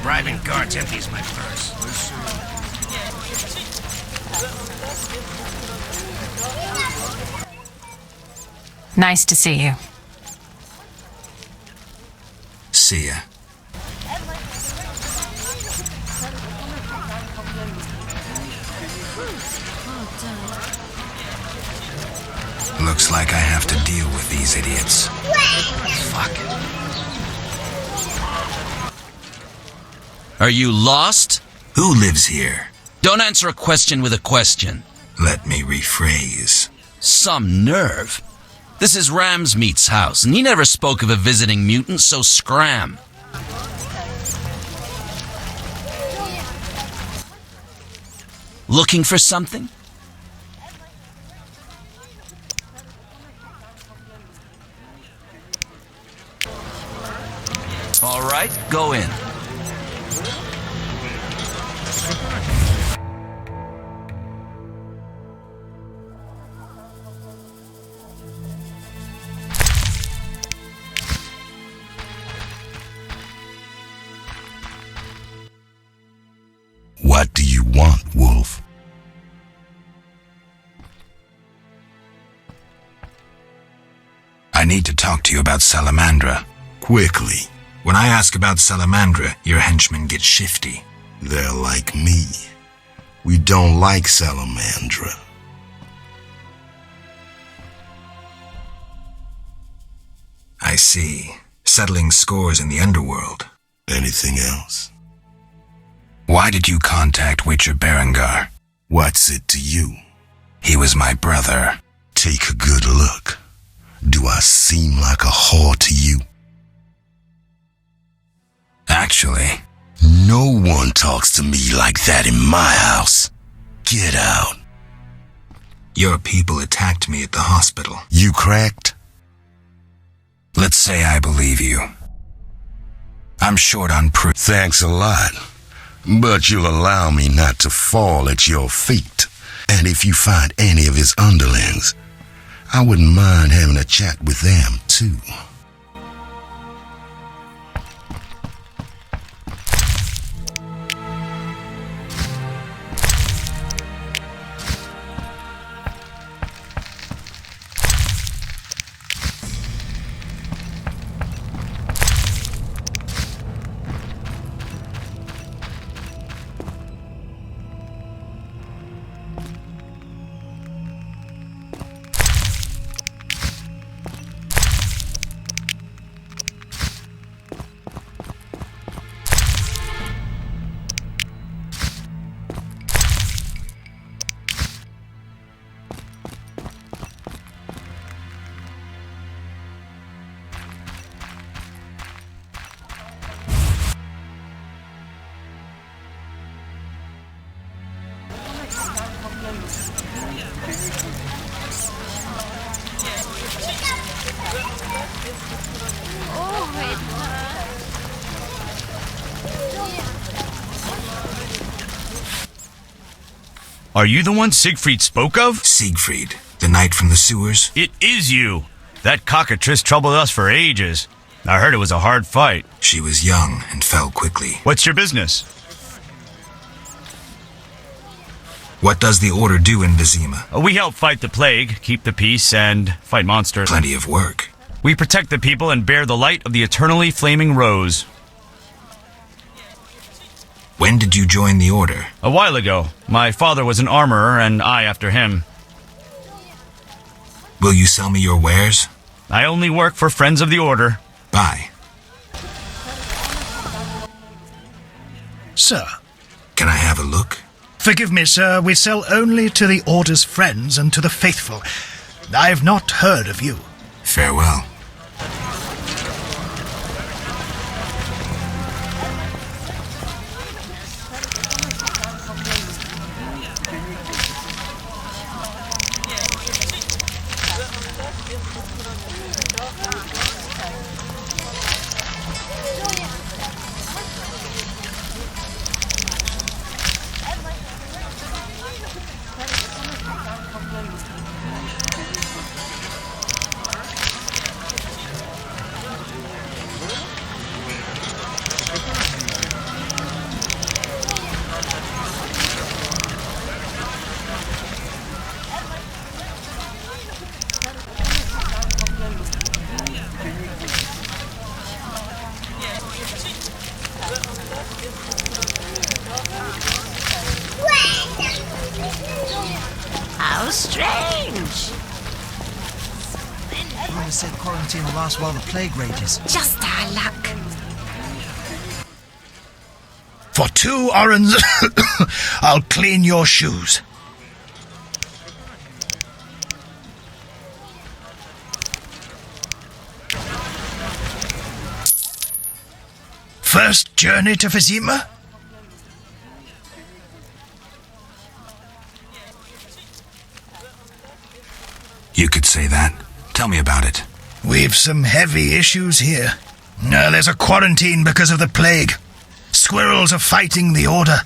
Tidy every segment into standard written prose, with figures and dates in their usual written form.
bribing guards empties my purse. Nice to see you. See ya. Looks like I have to deal with these idiots. Fuck. Are you lost? Who lives here? Don't answer a question with a question. Let me rephrase. Some nerve. This is Ramsmeat's house, and he never spoke of a visiting mutant, so scram. Looking for something? All right, go in. What do you want, Wolf? I need to talk to you about Salamandra. Quickly. When I ask about Salamandra, your henchmen get shifty. They're like me. We don't like Salamandra. I see. Settling scores in the underworld. Anything else? Why did you contact Witcher Berengar? What's it to you? He was my brother. Take a good look. Do I seem like a whore to you? Actually, no one talks to me like that in my house. Get out. Your people attacked me at the hospital. You cracked? Let's say I believe you. I'm short on proof. Thanks a lot. But you'll allow me not to fall at your feet. And if you find any of his underlings, I wouldn't mind having a chat with them, too. Are you the one Siegfried spoke of? Siegfried, the knight from the sewers? It is you. That cockatrice troubled us for ages. I heard it was a hard fight. She was young and fell quickly. What's your business? What does the Order do in Vizima? We help fight the plague, keep the peace, and fight monsters. Plenty of work. We protect the people and bear the light of the eternally flaming rose. When did you join the Order? A while ago. My father was an armorer, and I after him. Will you sell me your wares? I only work for Friends of the Order. Bye. Sir. Can I have a look? Forgive me, sir. We sell only to the Order's friends and to the faithful. I've not heard of you. Farewell. How strange. Mama said quarantine will last while the plague rages. Just our luck. For 2 orens, I'll clean your shoes. First journey to Vizima? You could say that. Tell me about it. We've some heavy issues here. There's a quarantine because of the plague. Squirrels are fighting the Order.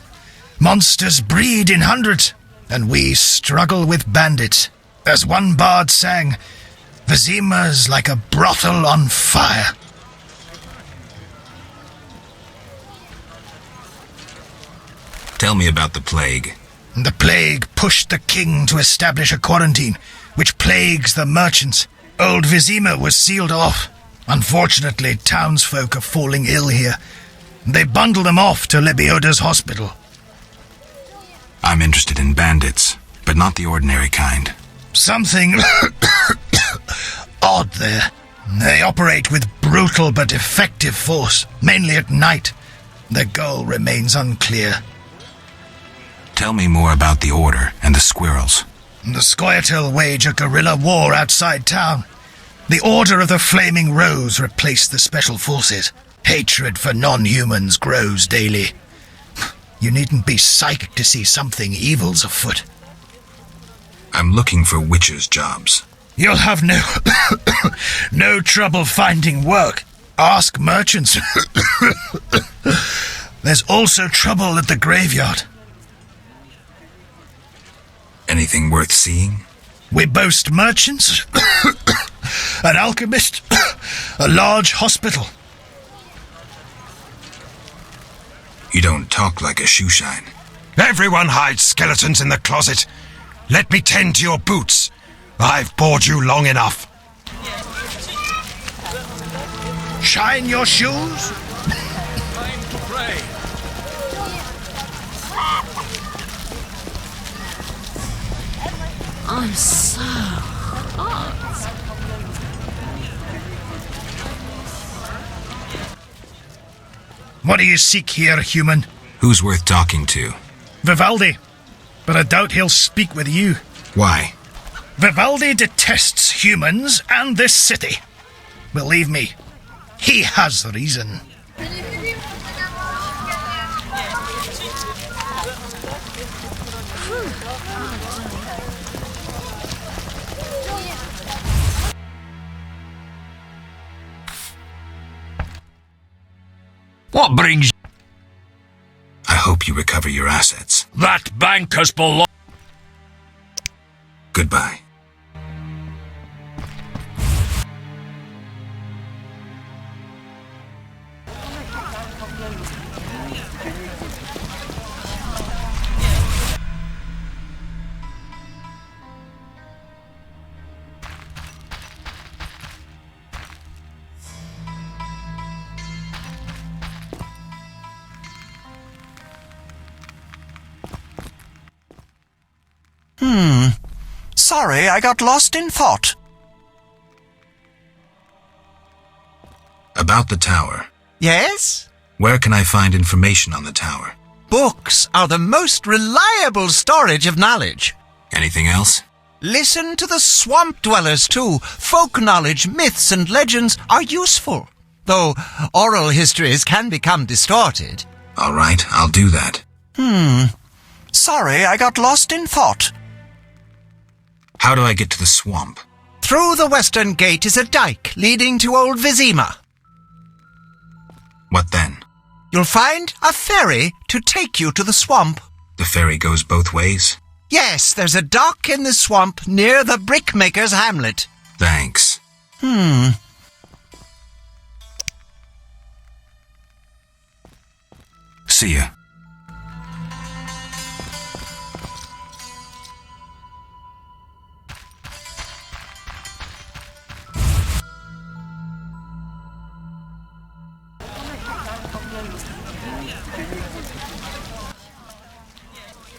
Monsters breed in hundreds, and we struggle with bandits. As one bard sang, Vizima's like a brothel on fire. Tell me about the plague. The plague pushed the king to establish a quarantine, which plagues the merchants. Old Vizima was sealed off. Unfortunately, townsfolk are falling ill here. They bundle them off to Lebioda's hospital. I'm interested in bandits, but not the ordinary kind. Something odd there. They operate with brutal but effective force, mainly at night. Their goal remains unclear. Tell me more about the Order and the squirrels. The Scoia'tael wage a guerrilla war outside town. The Order of the Flaming Rose replaced the Special Forces. Hatred for non-humans grows daily. You needn't be psychic to see something evil's afoot. I'm looking for witches' jobs. You'll have no trouble finding work. Ask merchants. There's also trouble at the graveyard. Anything worth seeing? We boast merchants, an alchemist, a large hospital. You don't talk like a shoeshine. Everyone hides skeletons in the closet. Let me tend to your boots. I've bored you long enough. Shine your shoes? I'm so hot. What do you seek here, human? Who's worth talking to? Vivaldi. But I doubt he'll speak with you. Why? Vivaldi detests humans and this city. Believe me, he has reason. What brings I hope you recover your assets. that bank has belonged? Goodbye. Sorry, I got lost in thought. About the tower. Yes? Where can I find information on the tower? Books are the most reliable storage of knowledge. Anything else? Listen to the swamp dwellers, too. Folk knowledge, myths, and legends are useful, though oral histories can become distorted. All right, I'll do that. Sorry, I got lost in thought. How do I get to the swamp? Through the western gate is a dike leading to Old Vizima. What then? You'll find a ferry to take you to the swamp. The ferry goes both ways? Yes, there's a dock in the swamp near the brickmaker's hamlet. Thanks. See ya.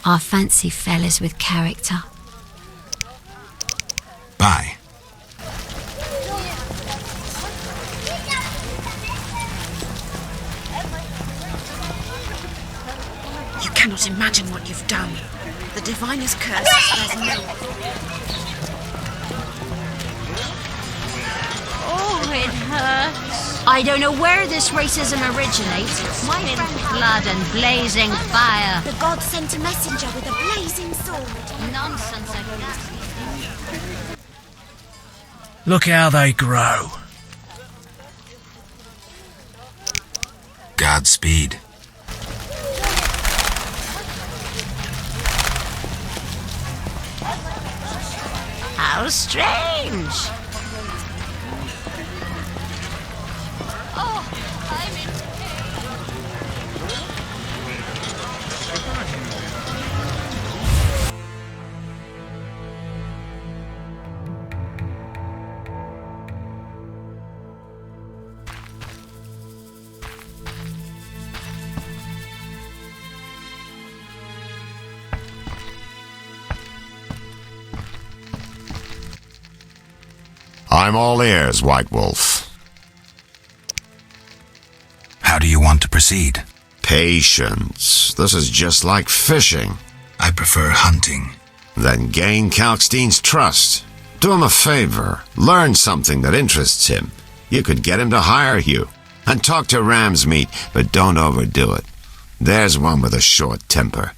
Our fancy fellas with character. Bye. You cannot imagine what you've done. The Diviner's curse there's no... Oh, it hurts. I don't know where this racism originates. My friend blood and blazing fire. The god sent a messenger with a blazing sword. Nonsense, I guess. Look how they grow. Godspeed. How strange! Oh, I'm in I'm all ears, White Wolf. How do you want to proceed? Patience. This is just like fishing. I prefer hunting. Then gain Kalkstein's trust. Do him a favor. Learn something that interests him. You could get him to hire you. And talk to Ramsmeat, but don't overdo it. There's one with a short temper.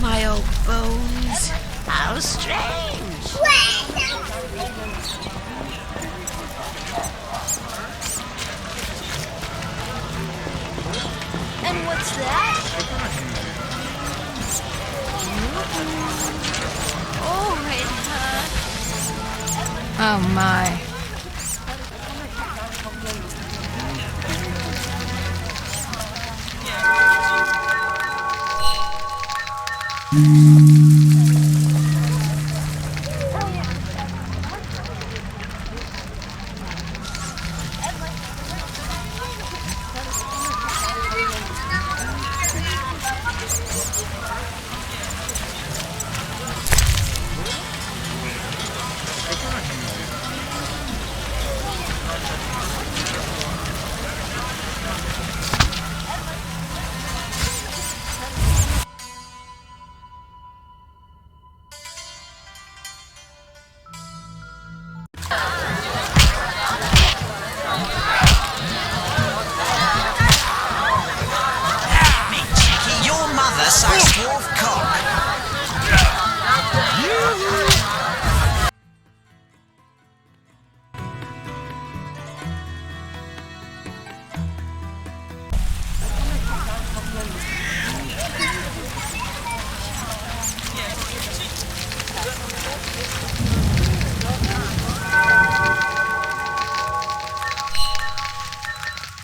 My old bones. How strange! And what's that? Oh, it hurts. Oh my.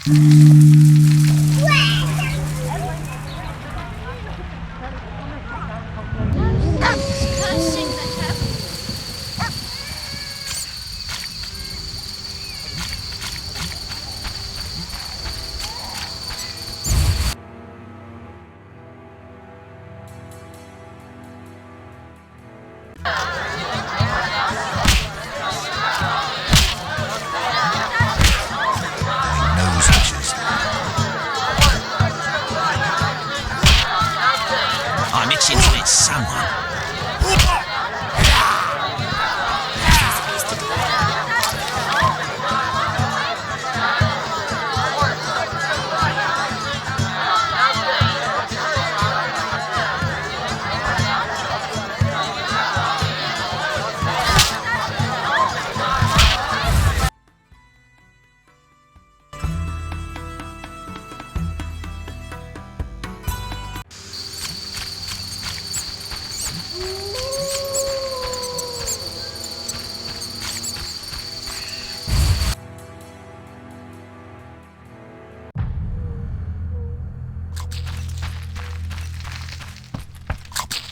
Cursing the heavens. Nose itches. I'm itching to hit someone.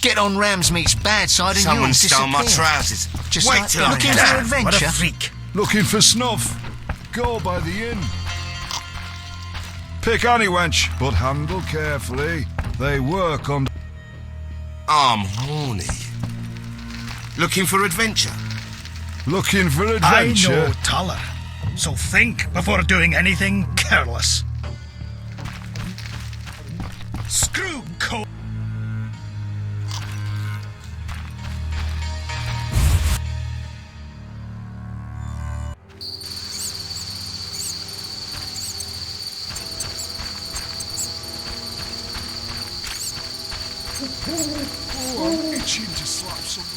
Get on Ramsmeat's bad side and Someone you'll stole my disappear. trousers. Just Wait like till I looking get for out. adventure. What a freak. Looking for snuff? Go by the inn. Pick any wench, but handle carefully. They work on... I'm horny. Looking for adventure? Looking for I adventure. know Taller, so think before doing anything careless. Screw coat. Oh, I'm itching to slap someone.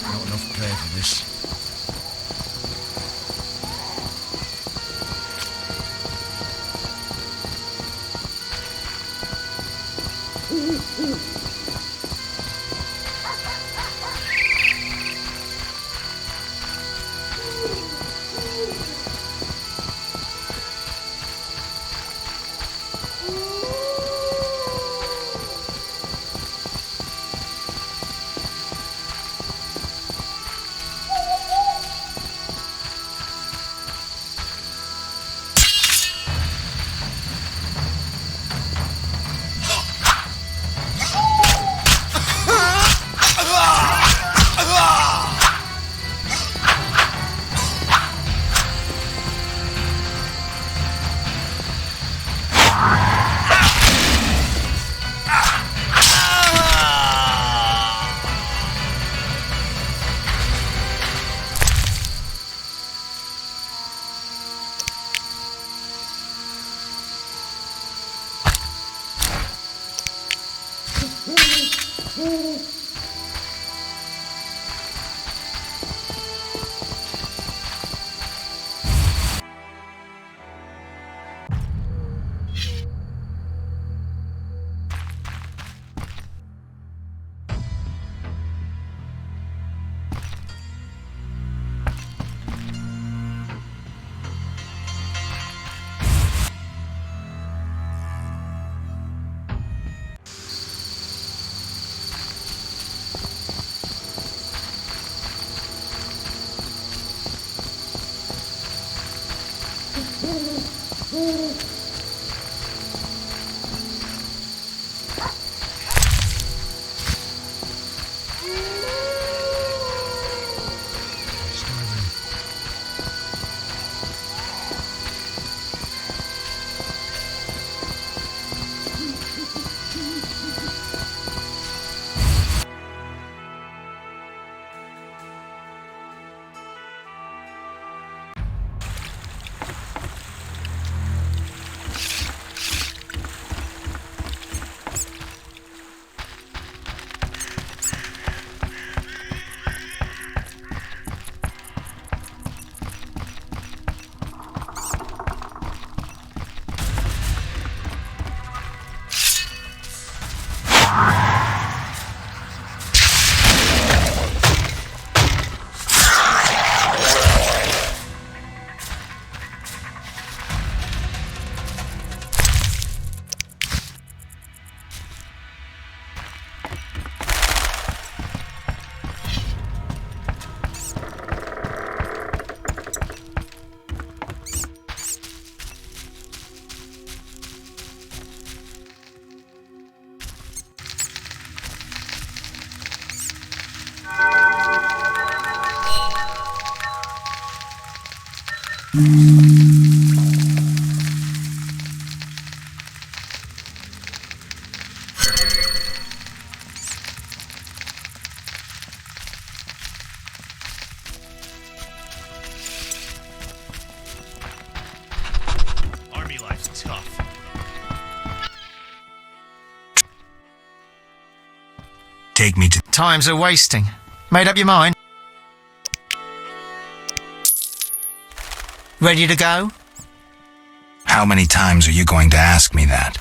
Not enough play for this. Army life's tough. Take me to... Times are wasting. Made up your mind? Ready to go? How many times are you going to ask me that?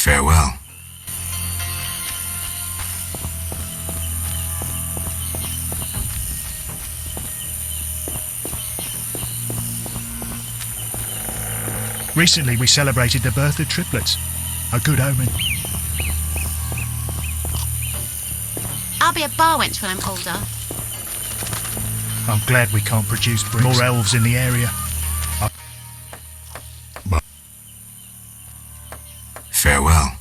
Farewell. Recently we celebrated the birth of triplets. A good omen. I'll be a bar wench when I'm older. I'm glad we can't produce more elves in the area. Farewell.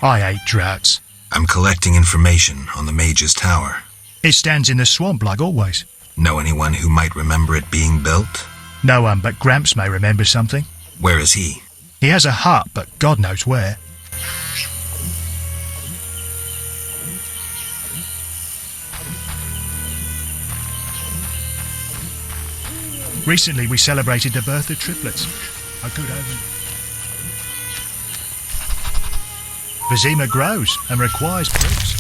I hate droughts. I'm collecting information on the Mage's Tower. It stands in the swamp like always. Know anyone who might remember it being built? No one but Gramps may remember something. Where is he? He has a hut, but God knows where. Recently we celebrated the birth of triplets. A good omen. Vizima grows and requires proofs.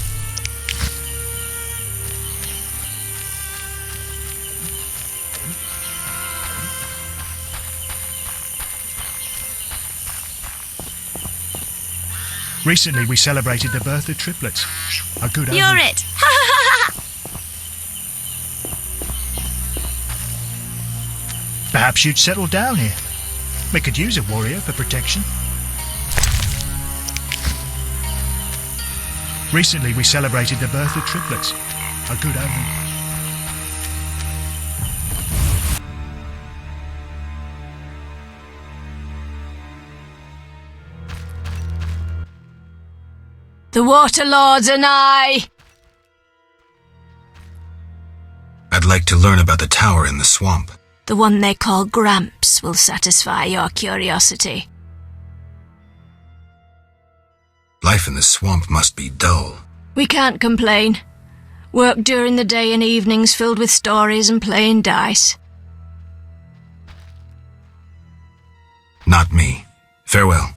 Recently we celebrated the birth of triplets. A good omen. You're it! Perhaps you'd settle down here. We could use a warrior for protection. Recently we celebrated the birth of triplets. A good omen. The Water Lords and I. I'd like to learn about the tower in the swamp. The one they call Gramps will satisfy your curiosity. Life in the swamp must be dull. We can't complain. Work during the day and evenings filled with stories and playing dice. Not me. Farewell.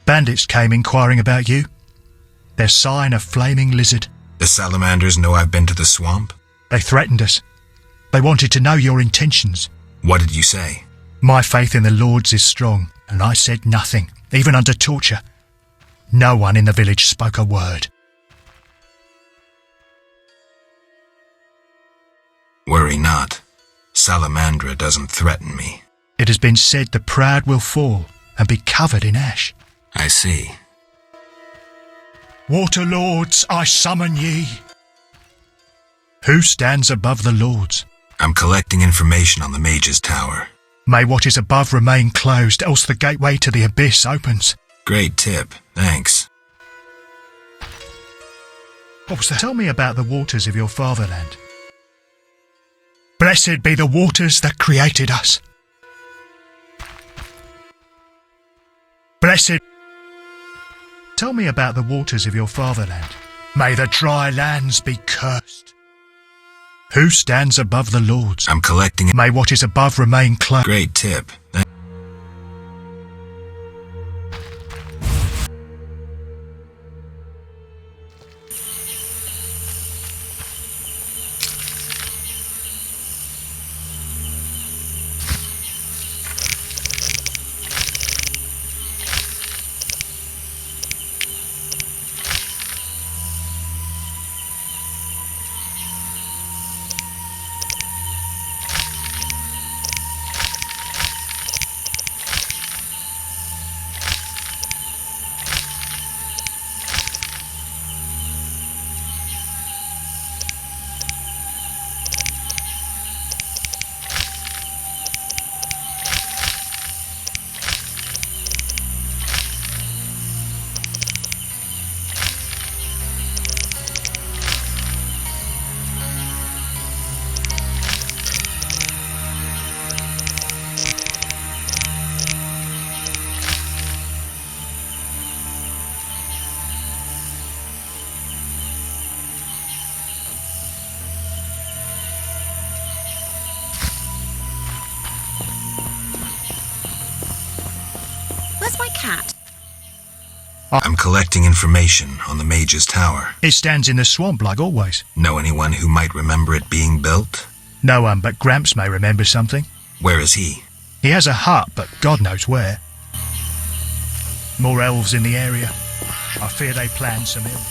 Bandits came inquiring about you. Their sign a flaming lizard. The salamanders know I've been to the swamp? They threatened us. They wanted to know your intentions. What did you say? My faith in the Lords is strong, and I said nothing, even under torture. No one in the village spoke a word. Worry not. Salamandra doesn't threaten me. It has been said the proud will fall and be covered in ash. I see. Water Lords, I summon ye. Who stands above the Lords? I'm collecting information on the Mage's Tower. May what is above remain closed, else the gateway to the abyss opens. Great tip. Thanks. What was that? Tell me about the waters of your fatherland. Blessed be the waters that created us. Blessed. Tell me about the waters of your fatherland. May the dry lands be cursed. Who stands above the Lords? I'm collecting. May what is above remain closed. Great tip. Where's my cat? I'm collecting information on the Mage's Tower. It stands in the swamp like always. Know anyone who might remember it being built? No one, but Gramps may remember something. Where is he? He has a hut, but God knows where. More elves in the area. I fear they plan some ill.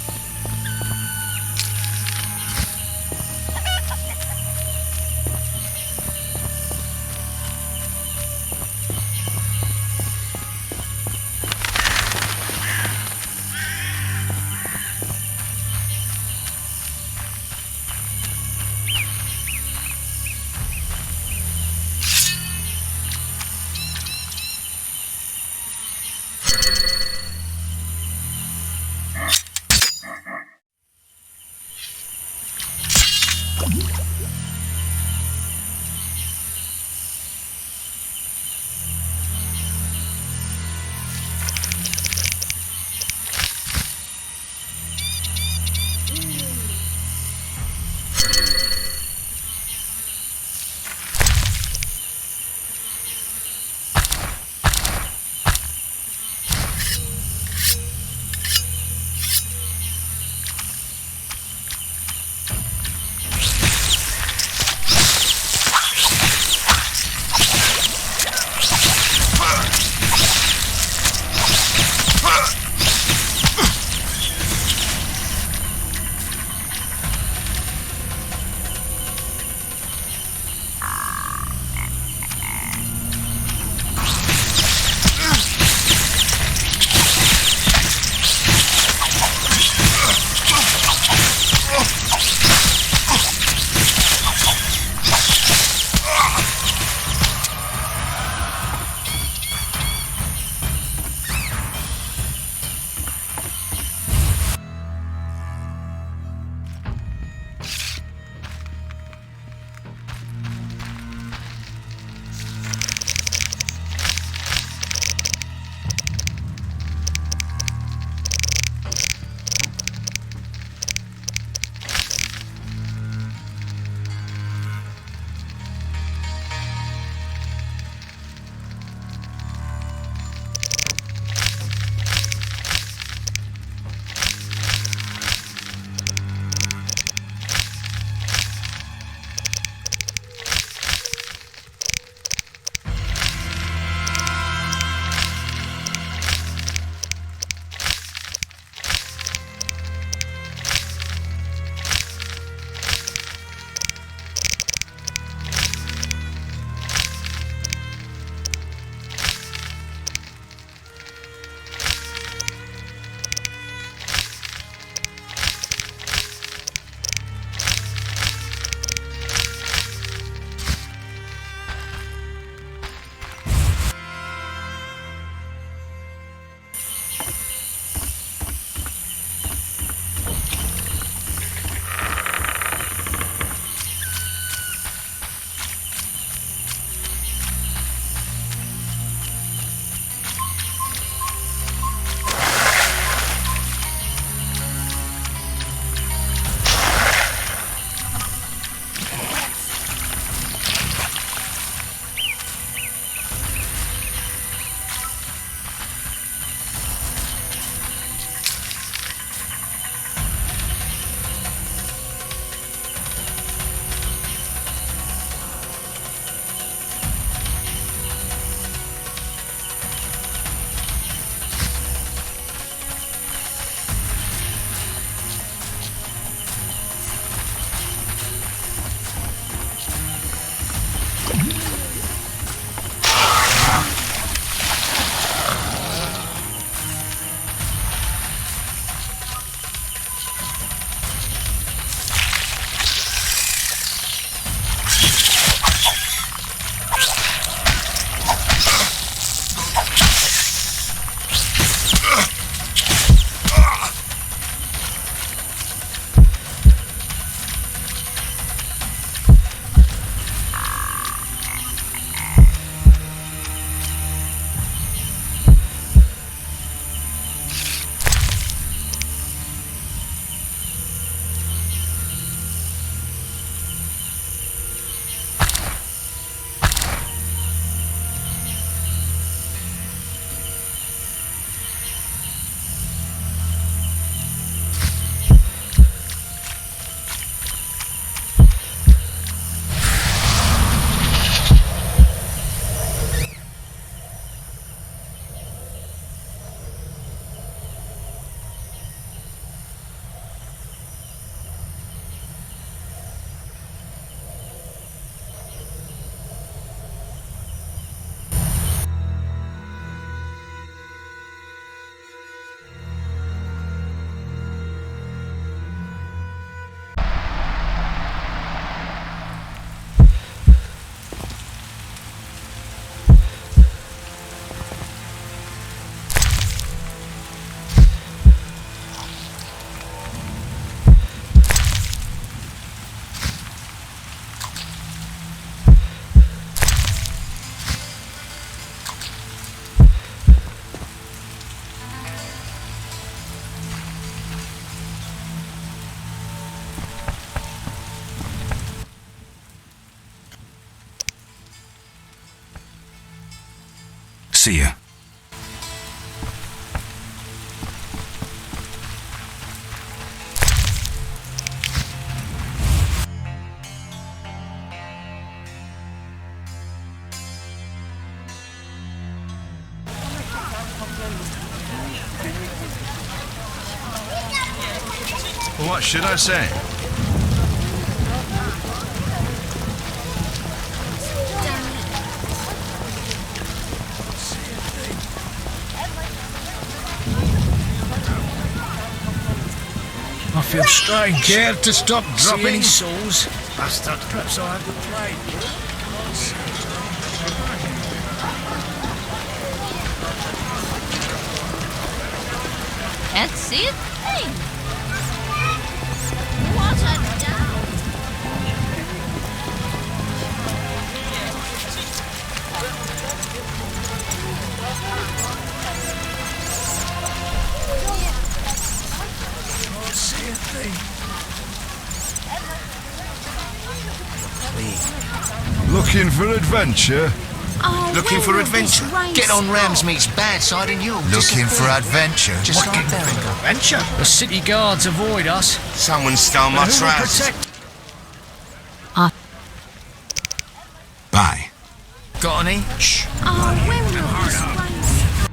See you. What should I say? I feel strange. Care to stop dropping souls? Bastard. Perhaps I have the plague. Can't see a thing. What a down. Can't see a thing. Looking for adventure? Oh, Looking for adventure? Get on Ramsmeat's bad side and you'll Looking for adventure? just Looking like for that. adventure? The city guards avoid us. Someone stole my Who will trousers. protect? Bye. Got any? Shh. Oh, where are all these ways?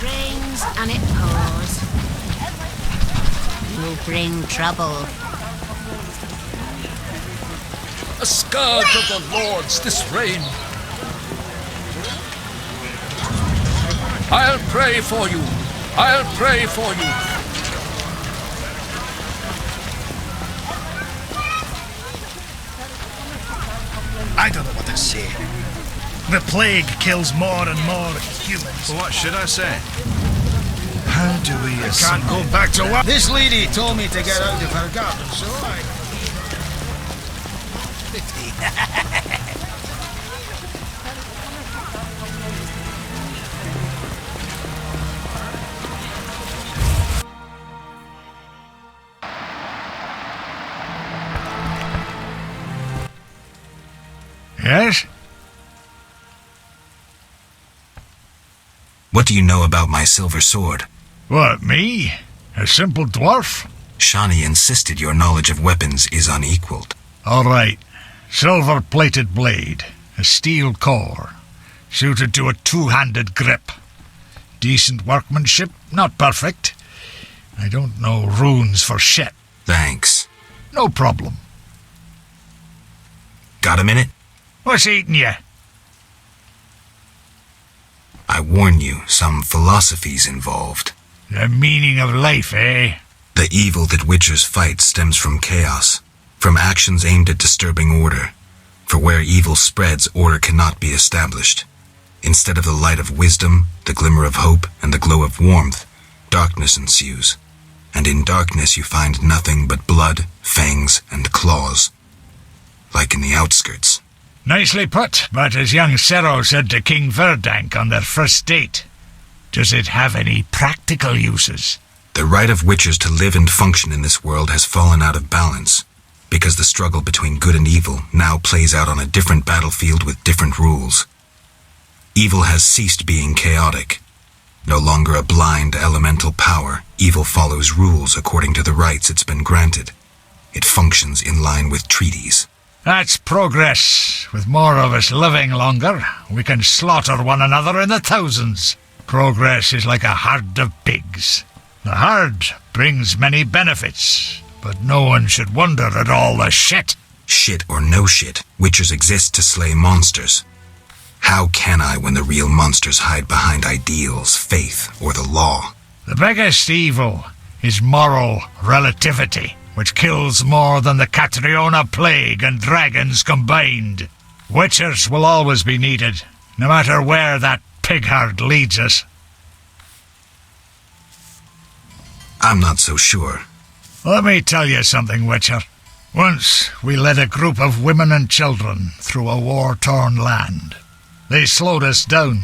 Rains and it pours. Will bring trouble. A scourge of the Lord's this rain. I'll pray for you. I'll pray for you. I don't know what to say. The plague kills more and more humans. What should I say? How do we Can't go back to work. This lady told me to get out of her garden, so I... Yes? What do you know about my silver sword? What, me? A simple dwarf? Shani insisted your knowledge of weapons is unequaled. All right. Silver-plated blade. A steel core. Suited to a two-handed grip. Decent workmanship, not perfect. I don't know runes for shit. Thanks. No problem. Got a minute? What's eating you? I warn you, some philosophy's involved. The meaning of life, eh? The evil that witchers fight stems from chaos, from actions aimed at disturbing order. For where evil spreads, order cannot be established. Instead of the light of wisdom, the glimmer of hope, and the glow of warmth, darkness ensues. And in darkness you find nothing but blood, fangs, and claws. Like in the outskirts. Nicely put, but as young Cerro said to King Verdank on their first date, does it have any practical uses? The right of witchers to live and function in this world has fallen out of balance, because the struggle between good and evil now plays out on a different battlefield with different rules. Evil has ceased being chaotic. No longer a blind elemental power, evil follows rules according to the rights it's been granted. It functions in line with treaties. That's progress. With more of us living longer, we can slaughter one another in the thousands. Progress is like a herd of pigs. The herd brings many benefits, but no one should wonder at all the shit. Shit or no shit, witchers exist to slay monsters. How can I when the real monsters hide behind ideals, faith, or the law? The biggest evil is moral relativity, which kills more than the Catriona plague and dragons combined. Witchers will always be needed, no matter where that pig herd leads us. I'm not so sure. Let me tell you something, Witcher. Once we led a group of women and children through a war-torn land. They slowed us down.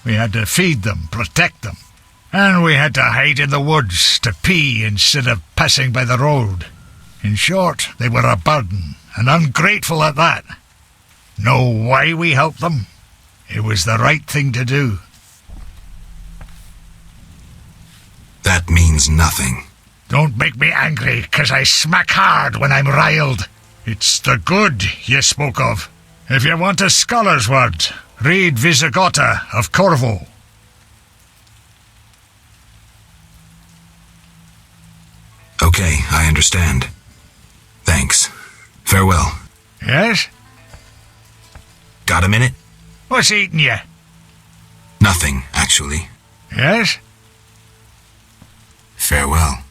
We had to feed them, protect them. And we had to hide in the woods to pee instead of passing by the road. In short, they were a burden, and ungrateful at that. Know why we helped them? It was the right thing to do. That means nothing. Don't make me angry, 'cause I smack hard when I'm riled. It's the good you spoke of. If you want a scholar's word, read Visigotta of Corvo. Okay, I understand. Thanks. Farewell. Yes? Got a minute? What's eating you? Nothing, actually. Yes? Farewell.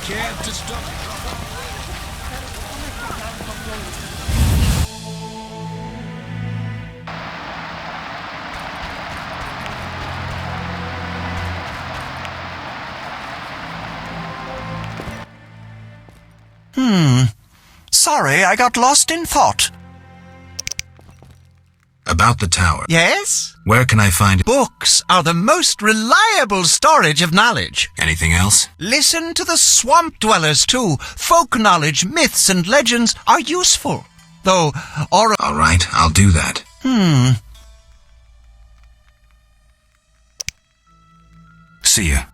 care to stop? Sorry, I got lost in thought. About the tower. Yes? Where can I find... Books are the most reliable storage of knowledge. Anything else? Listen to the swamp dwellers, too. Folk knowledge, myths, and legends are useful. Though, All right, I'll do that. See ya.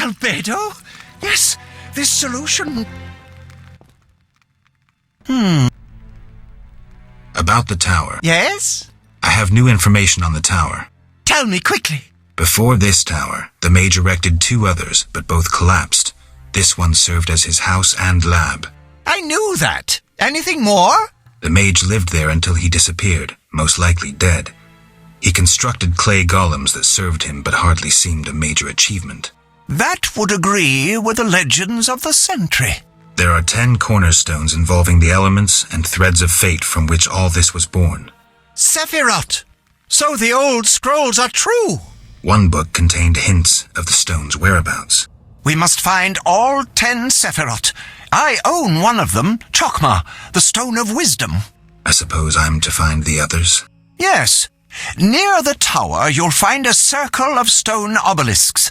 Albedo? Yes, this solution... About the tower. Yes? I have new information on the tower. Tell me quickly. Before this tower, the mage erected 2 others, but both collapsed. This one served as his house and lab. I knew that. Anything more? The mage lived there until he disappeared, most likely dead. He constructed clay golems that served him but hardly seemed a major achievement. That would agree with the legends of the Sentry. There are 10 cornerstones involving the elements and threads of fate from which all this was born. Sephiroth! So the old scrolls are true! One book contained hints of the stone's whereabouts. We must find all 10 Sephiroth. I own one of them, Chokmah, the Stone of Wisdom. I suppose I'm to find the others? Yes. Near the tower, you'll find a circle of stone obelisks.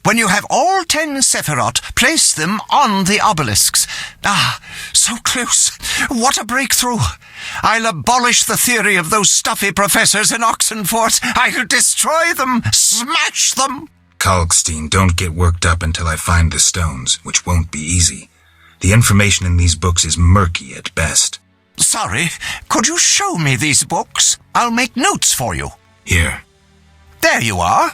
When you have all 10 Sephiroth, place them on the obelisks. Ah, so close. What a breakthrough. I'll abolish the theory of those stuffy professors in Oxenfort. I'll destroy them, smash them. Kalkstein, don't get worked up until I find the stones, which won't be easy. The information in these books is murky at best. Sorry, could you show me these books? I'll make notes for you. Here. There you are.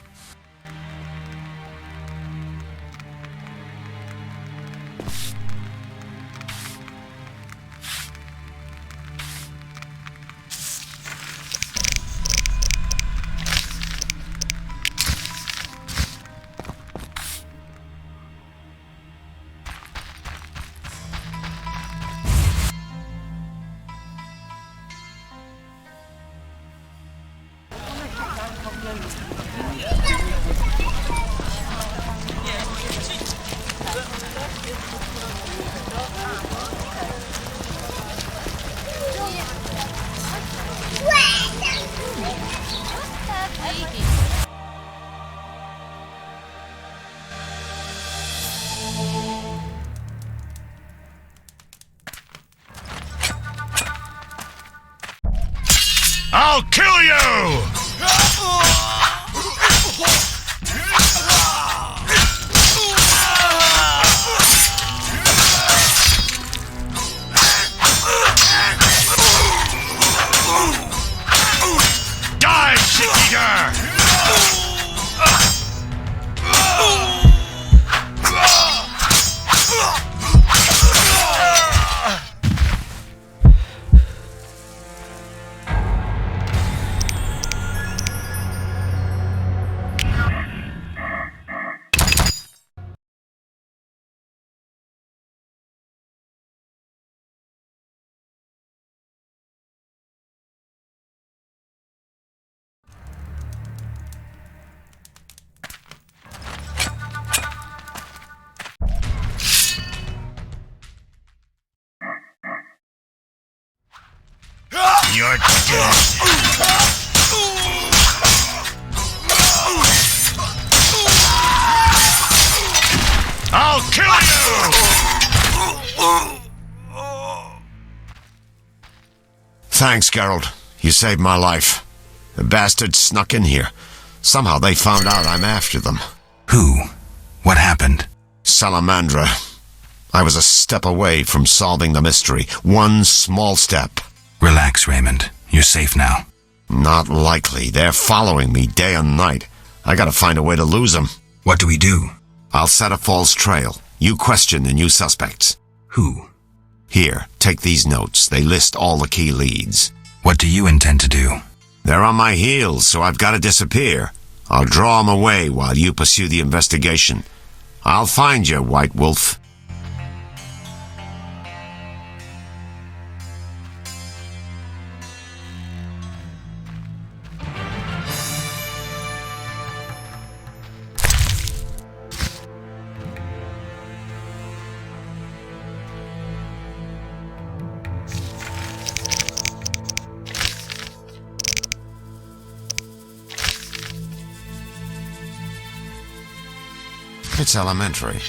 I'll kill you! Die, shit-eater! You're dead. I'll kill you! Thanks, Geralt. You saved my life. The bastards snuck in here. Somehow they found out I'm after them. Who? What happened? Salamandra. I was a step away from solving the mystery. One small step. Relax, Raymond. You're safe now. Not likely. They're following me day and night. I gotta find a way to lose them. What do we do? I'll set a false trail. You question the new suspects. Who? Here, take these notes. They list all the key leads. What do you intend to do? They're on my heels, so I've got to disappear. I'll draw them away while you pursue the investigation. I'll find you, White Wolf. It's elementary.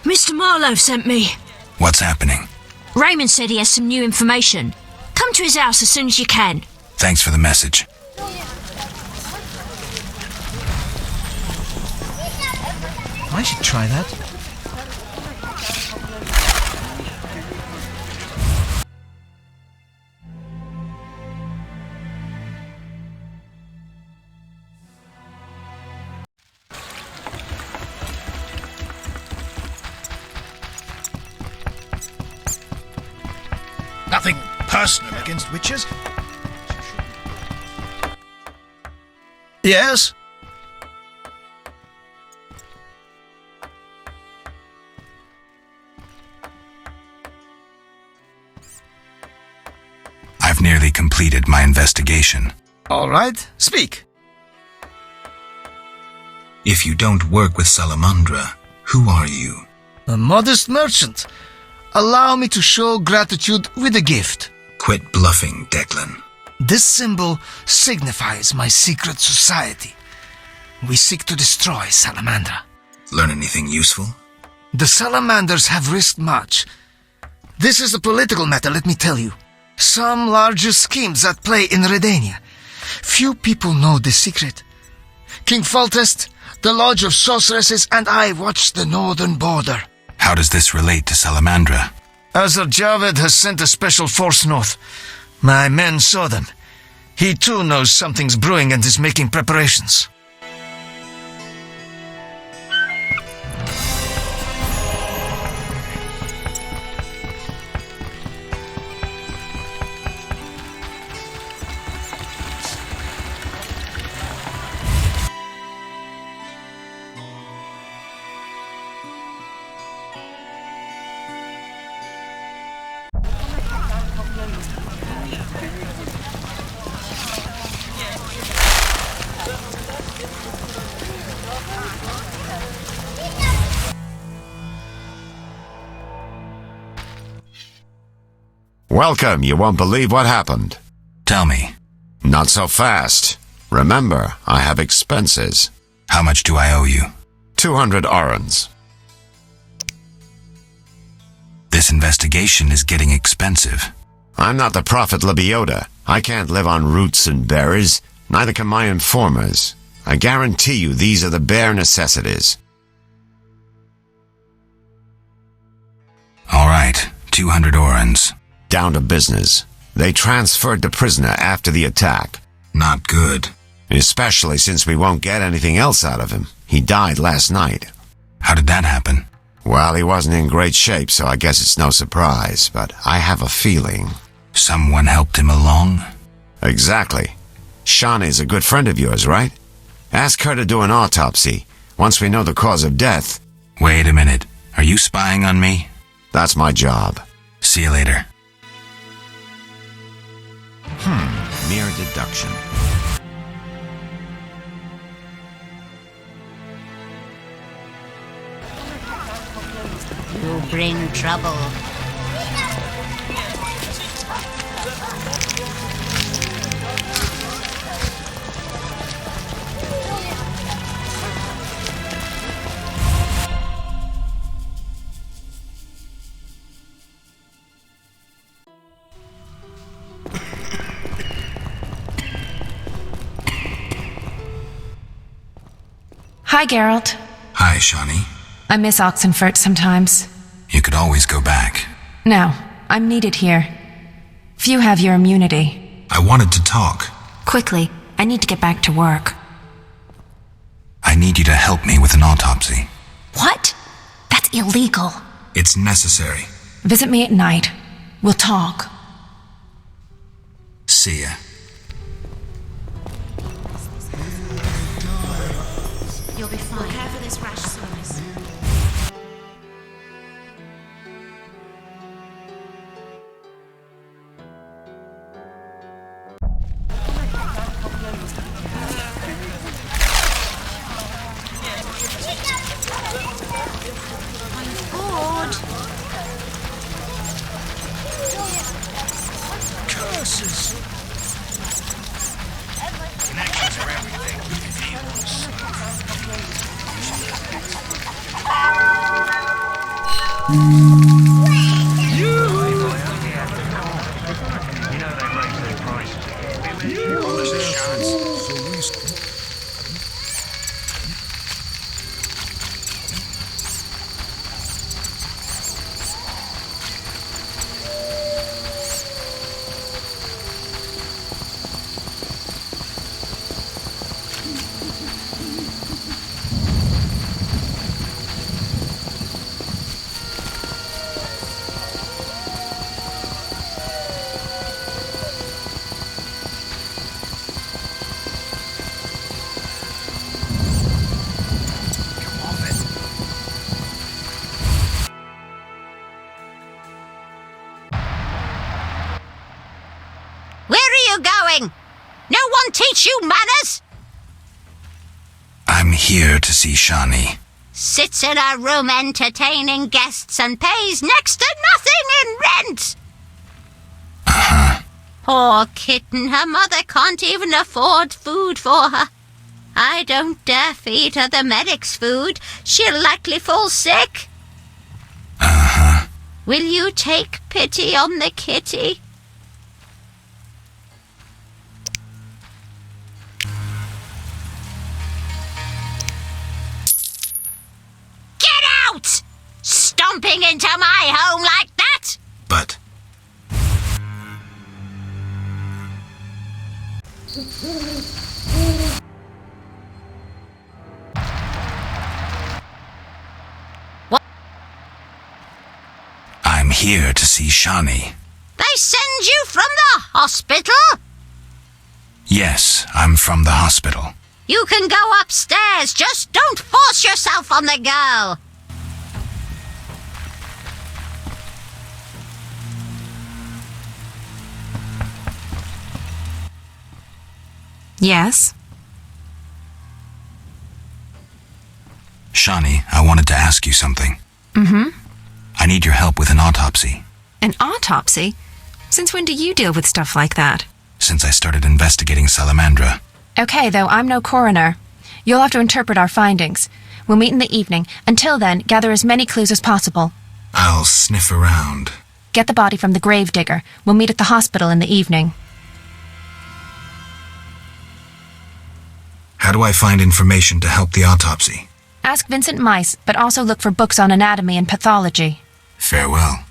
Mr. Marlowe sent me. What's happening? Raymond said he has some new information. Come to his house as soon as you can. Thanks for the message. I should try that. Nothing personal against witches. Yes? I've nearly completed my investigation. All right, speak. If you don't work with Salamandra, who are you? A modest merchant. Allow me to show gratitude with a gift. Quit bluffing, Declan. This symbol signifies my secret society. We seek to destroy Salamandra. Learn anything useful? The Salamanders have risked much. This is a political matter, let me tell you. Some larger schemes at play in Redania. Few people know the secret. King Foltest, the Lodge of Sorceresses, and I watch the northern border. How does this relate to Salamandra? Azar Javed has sent a special force north. My men saw them. He too knows something's brewing and is making preparations. Welcome. You won't believe what happened. Tell me. Not so fast. Remember, I have expenses. How much do I owe you? 200 orens. This investigation is getting expensive. I'm not the Prophet Lebioda. I can't live on roots and berries. Neither can my informers. I guarantee you these are the bare necessities. All right, 200 orens. Down to business. They transferred the prisoner after the attack. Not good. Especially since we won't get anything else out of him. He died last night. How did that happen? Well, he wasn't in great shape, so I guess it's no surprise, but I have a feeling. Someone helped him along? Exactly. Shawnee's a good friend of yours, right? Ask her to do an autopsy, once we know the cause of death. Wait a minute. Are you spying on me? That's my job. See you later. Mere deduction. You bring trouble. Hi, Geralt. Hi, Shawnee. I miss Oxenfurt sometimes. You could always go back. No, I'm needed here. Few have your immunity. I wanted to talk. Quickly, I need to get back to work. I need you to help me with an autopsy. What? That's illegal. It's necessary. Visit me at night. We'll talk. See ya. You'll be fine. Care for this rash soreness. Curses! Connections are everything. No one teach you manners? I'm here to see Shawnee. Sits in a room entertaining guests and pays next to nothing in rent. Poor kitten, her mother can't even afford food for her. I don't dare feed her the medic's food. She'll likely fall sick. Will you take pity on the kitty? Get out! Stomping into my home like that? But... What? I'm here to see Shawnee. They send you from the hospital? Yes, I'm from the hospital. You can go upstairs, just don't force yourself on the girl. Yes? Shawnee, I wanted to ask you something. Mm-hmm. I need your help with an autopsy. An autopsy? Since when do you deal with stuff like that? Since I started investigating Salamandra. Okay, though, I'm no coroner. You'll have to interpret our findings. We'll meet in the evening. Until then, gather as many clues as possible. I'll sniff around. Get the body from the gravedigger. We'll meet at the hospital in the evening. How do I find information to help the autopsy? Ask Vincent Mice, but also look for books on anatomy and pathology. Farewell.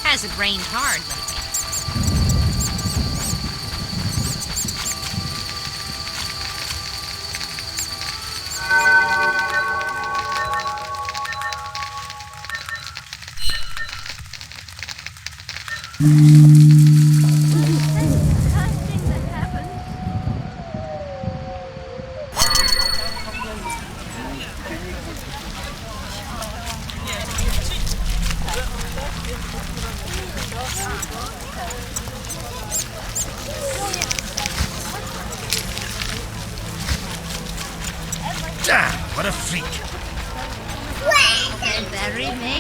Hasn't rained hard lately. Damn, what a freak. They bury me.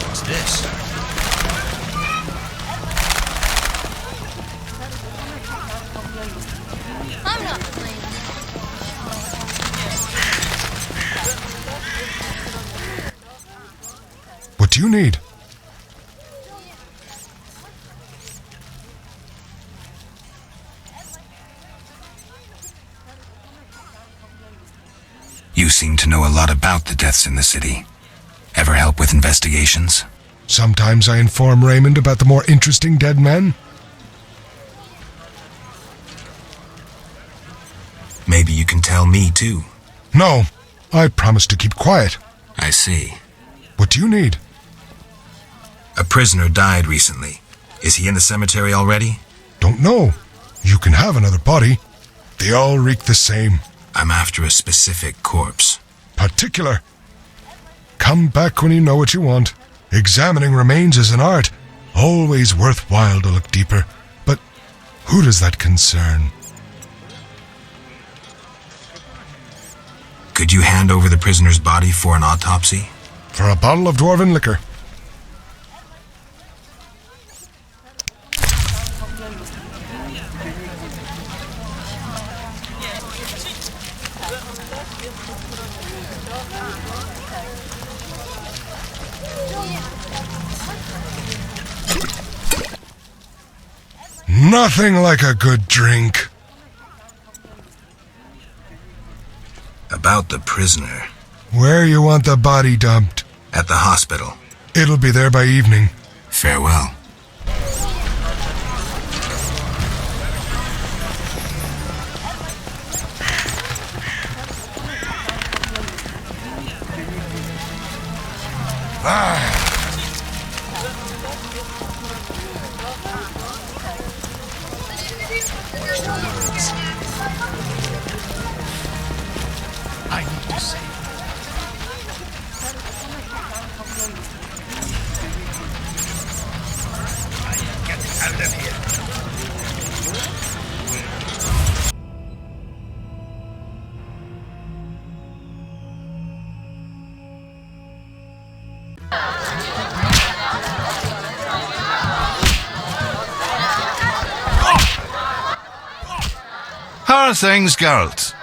What's this? I'm not playing. What do you need? You seem to know a lot about the deaths in the city. Ever help with investigations? Sometimes I inform Raymond about the more interesting dead men. Maybe you can tell me too. No, I promise to keep quiet. I see. What do you need? A prisoner died recently. Is he in the cemetery already? Don't know. You can have another body. They all reek the same. I'm after a specific corpse. Particular. Come back when you know what you want. Examining remains is an art. Always worthwhile to look deeper. But who does that concern? Could you hand over the prisoner's body for an autopsy? For a bottle of dwarven liquor. Nothing like a good drink. About the prisoner. Where you want the body dumped? At the hospital. It'll be there by evening. Farewell. I need to say. Get out of here. How are things, Geralt?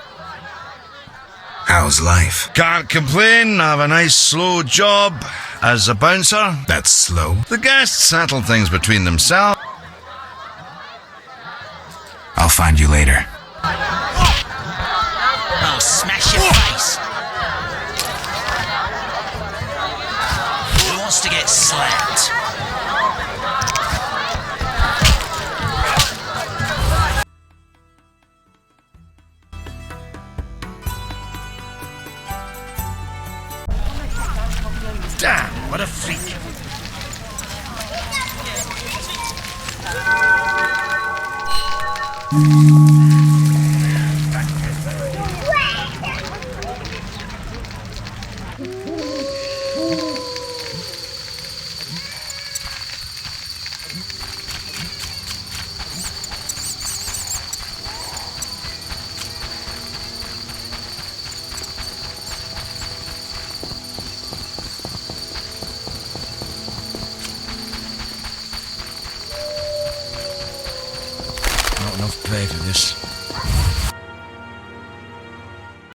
How's life? Can't complain. I have a nice slow job. As a bouncer, That's slow. the guests settle things between themselves. I'll find you later. I'll smash your face. Who wants to get slapped? Damn, what a freak. Not enough pay for this.